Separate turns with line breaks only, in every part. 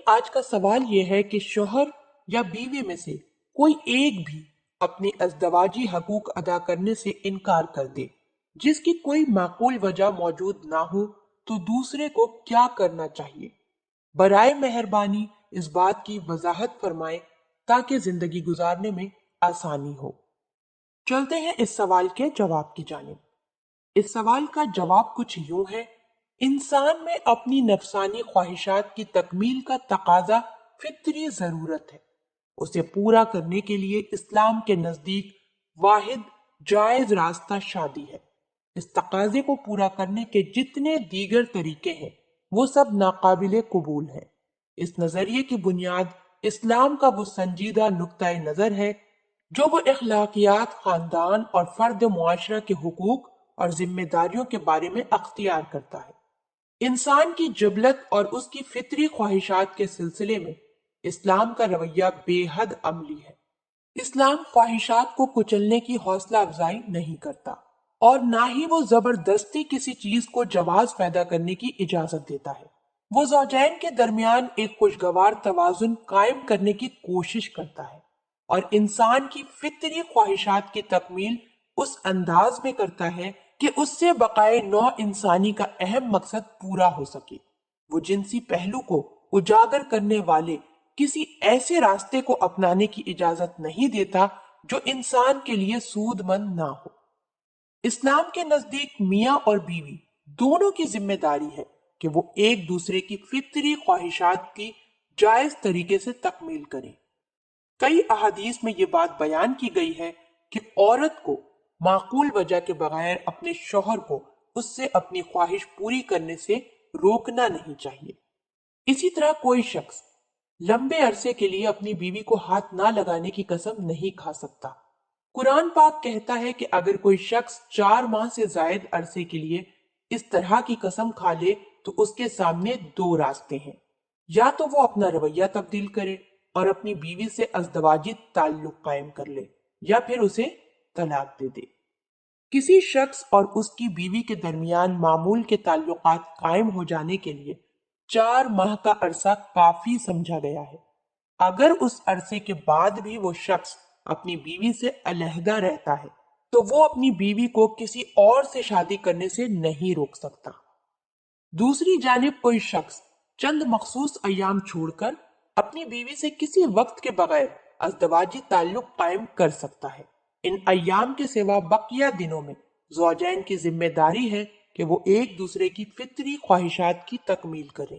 آج کا سوال یہ ہے کہ شوہر یا بیوی میں سے کوئی ایک بھی اپنی ازدواجی حقوق ادا کرنے سے انکار کر دے جس کی کوئی معقول وجہ موجود نہ ہو تو دوسرے کو کیا کرنا چاہیے؟ برائے مہربانی اس بات کی وضاحت فرمائیں تاکہ زندگی گزارنے میں آسانی ہو۔ چلتے ہیں اس سوال کے جواب کی جانب۔ اس سوال کا جواب کچھ یوں ہے: انسان میں اپنی نفسانی خواہشات کی تکمیل کا تقاضا فطری ضرورت ہے۔ اسے پورا کرنے کے لیے اسلام کے نزدیک واحد جائز راستہ شادی ہے۔ اس تقاضے کو پورا کرنے کے جتنے دیگر طریقے ہیں وہ سب ناقابل قبول ہیں۔ اس نظریے کی بنیاد اسلام کا وہ سنجیدہ نقطہ نظر ہے جو وہ اخلاقیات، خاندان اور فرد معاشرہ کے حقوق اور ذمہ داریوں کے بارے میں اختیار کرتا ہے۔ انسان کی جبلت اور اس کی فطری خواہشات کے سلسلے میں اسلام کا رویہ بے حد عملی ہے۔ اسلام خواہشات کو کچلنے کی حوصلہ افزائی نہیں کرتا اور نہ ہی وہ زبردستی کسی چیز کو جواز پیدا کرنے کی اجازت دیتا ہے۔ وہ زوجین کے درمیان ایک خوشگوار توازن قائم کرنے کی کوشش کرتا ہے اور انسان کی فطری خواہشات کی تکمیل اس انداز میں کرتا ہے کہ اس سے بقائے نوع انسانی کا اہم مقصد پورا ہو سکے۔ وہ جنسی پہلو کو اجاگر کرنے والے کسی ایسے راستے کو اپنانے کی اجازت نہیں دیتا جو انسان کے لیے سود مند نہ ہو۔ اسلام کے نزدیک میاں اور بیوی دونوں کی ذمہ داری ہے کہ وہ ایک دوسرے کی فطری خواہشات کی جائز طریقے سے تکمیل کریں۔ کئی احادیث میں یہ بات بیان کی گئی ہے کہ عورت کو معقول وجہ کے بغیر اپنے شوہر کو اس سے اپنی خواہش پوری کرنے سے روکنا نہیں چاہیے۔ اسی طرح کوئی شخص لمبے عرصے کے لیے اپنی بیوی کو ہاتھ نہ لگانے کی قسم نہیں کھا سکتا۔ قرآن پاک کہتا ہے کہ اگر کوئی شخص 4 ماہ سے زائد عرصے کے لیے اس طرح کی قسم کھا لے تو اس کے سامنے 2 راستے ہیں: یا تو وہ اپنا رویہ تبدیل کرے اور اپنی بیوی سے ازدواجی تعلق قائم کر لے، یا پھر اسے طلاق دے دے۔ کسی شخص اور اس کی بیوی کے درمیان معمول کے تعلقات قائم ہو جانے کے لیے 4 ماہ کا عرصہ کافی سمجھا گیا ہے۔ اگر اس عرصے کے بعد بھی وہ شخص اپنی بیوی سے علیحدہ رہتا ہے تو وہ اپنی بیوی کو کسی اور سے شادی کرنے سے نہیں روک سکتا۔ دوسری جانب کوئی شخص چند مخصوص ایام چھوڑ کر اپنی بیوی سے کسی وقت کے بغیر ازدواجی تعلق قائم کر سکتا ہے۔ ان ایام کے سوا بقیہ دنوں میں زوجین کی ذمہ داری ہے کہ وہ ایک دوسرے کی فطری خواہشات کی تکمیل کریں۔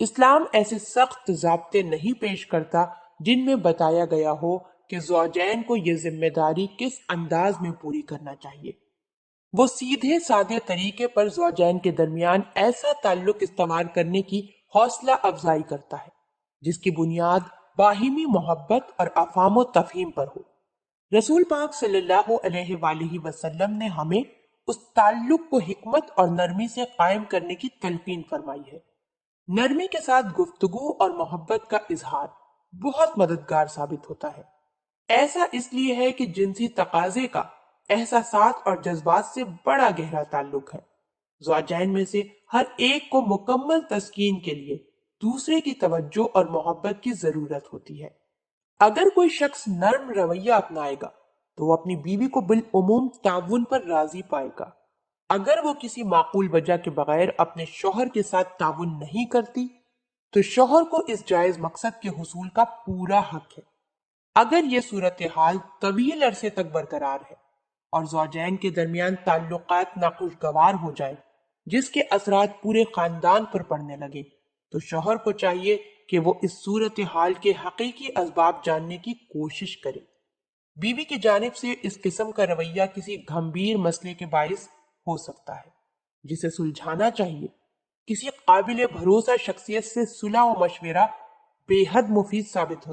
اسلام ایسے سخت ضابطے نہیں پیش کرتا جن میں بتایا گیا ہو کہ زوجین کو یہ ذمہ داری کس انداز میں پوری کرنا چاہیے۔ وہ سیدھے سادے طریقے پر زوجین کے درمیان ایسا تعلق استوار کرنے کی حوصلہ افزائی کرتا ہے جس کی بنیاد باہمی محبت اور افہام و تفہیم پر ہو۔ رسول پاک صلی اللہ علیہ وآلہ وسلم نے ہمیں اس تعلق کو حکمت اور نرمی سے قائم کرنے کی تلقین فرمائی ہے۔ نرمی کے ساتھ گفتگو اور محبت کا اظہار بہت مددگار ثابت ہوتا ہے۔ ایسا اس لیے ہے کہ جنسی تقاضے کا احساسات اور جذبات سے بڑا گہرا تعلق ہے۔ زوجین میں سے ہر ایک کو مکمل تسکین کے لیے دوسرے کی توجہ اور محبت کی ضرورت ہوتی ہے۔ اگر کوئی شخص نرم رویہ اپنائے گا تو وہ اپنی بیوی کو بالعموم تعاون پر راضی پائے گا۔ اگر وہ کسی معقول وجہ کے بغیر اپنے شوہر کے ساتھ تعاون نہیں کرتی تو شوہر کو اس جائز مقصد کے حصول کا پورا حق ہے۔ اگر یہ صورتحال طویل عرصے تک برقرار ہے اور زوجین کے درمیان تعلقات ناخوشگوار ہو جائیں جس کے اثرات پورے خاندان پر پڑنے لگے تو شوہر کو چاہیے کہ وہ اس صورتحال کے حقیقی اسباب جاننے کی کوشش کرے۔ بیوی کی جانب سے اس قسم کا رویہ کسی گھمبیر مسئلے کے باعث ہو سکتا ہے جسے سلجھانا چاہیے۔ کسی قابل بھروسہ شخصیت سے صلح و مشورہ بے حد مفید ثابت ہوتا ہے۔